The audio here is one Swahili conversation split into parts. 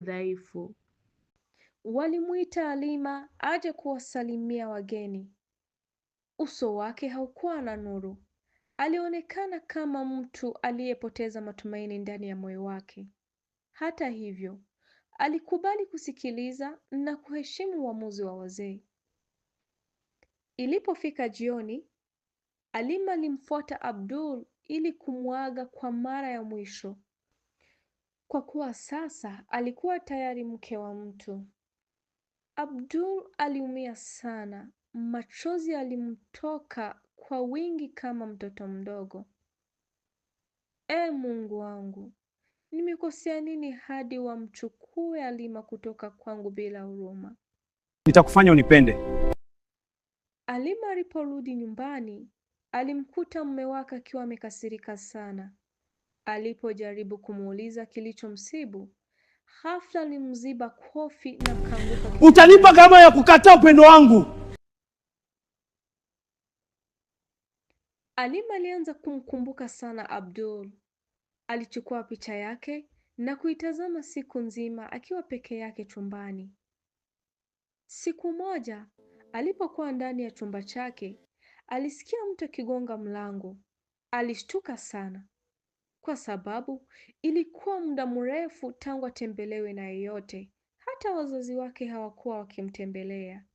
dhaifu. Walimuita Halima aje kuwasalimia wageni. Uso wake haukuwa na nuru. Alionekana kama mtu aliyepoteza matumaini ndani ya moyo wake. Hata hivyo, alikubali kusikiliza na kuheshimu uamuzi wa wazee. Ilipofika jioni, Halima alimfuata Abdul ili kumuaga kwa mara ya mwisho, kwa kuwa sasa alikuwa tayari mke wa mtu. Abdul aliumia sana, machozi yalimtoka kwa wingi kama mtoto mdogo. Mungu wangu, nimekosea nini hadi wamchukue Halima kutoka kwangu bila huruma? Nitakufanya unipende. Halima aliporudi nyumbani, alimkuta mume wake akiwa amekasirika sana. Alipojaribu kumuuliza kilichomsibu, ghafla alimziba kofi na kuanguka. Utanipa kama ya kukataa upendo wangu? Halima alianza kumkumbuka sana Abdul. Alichukua picha yake na kuitazama siku nzima akiwa peke yake chumbani. Siku moja, alipokuwa ndani ya chumba chake, alisikia mtu akigonga mlango. Alishtuka sana, kwa sababu ilikuwa muda mrefu tangu atembelewe na yeyote. Hata wazazi wake hawakuwa wakimtembelea.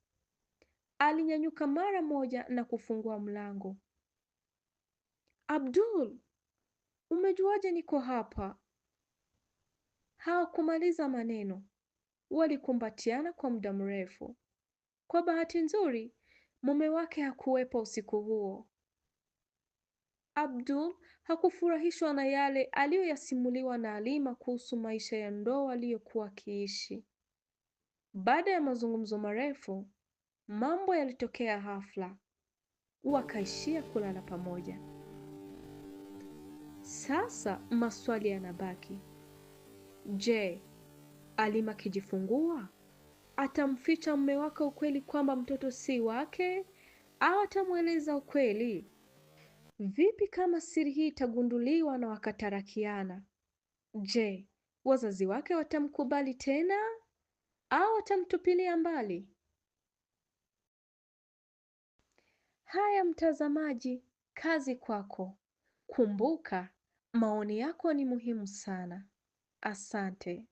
Alinyanyuka mara moja na kufungua mlango. Abdul, umejuaje niko hapa? Hawakumaliza maneno. Walikumbatiana kwa muda mrefu. Kwa bahati nzuri, mume wake hakuwepo usiku huo. Abdul hakufurahishwa na yale aliyoyasimuliwa na Halima kuhusu maisha ya ndoa aliyokuwa akiishi. Baada ya mazungumzo marefu, mambo yalitokea ghafla. Wakaishia kulala pamoja. Sasa maswali yanabaki. Je, Halima akijifungua atamficha mume wake ukweli kwamba mtoto si wake, au atamweleza ukweli? Vipi kama siri hii itagunduliwa na wakatarakiana? Je, wazazi wake watamkubali tena au watamtupilia mbali? Haya mtazamaji, kazi kwako. Kumbuka, maoni yako ni muhimu sana. Asante.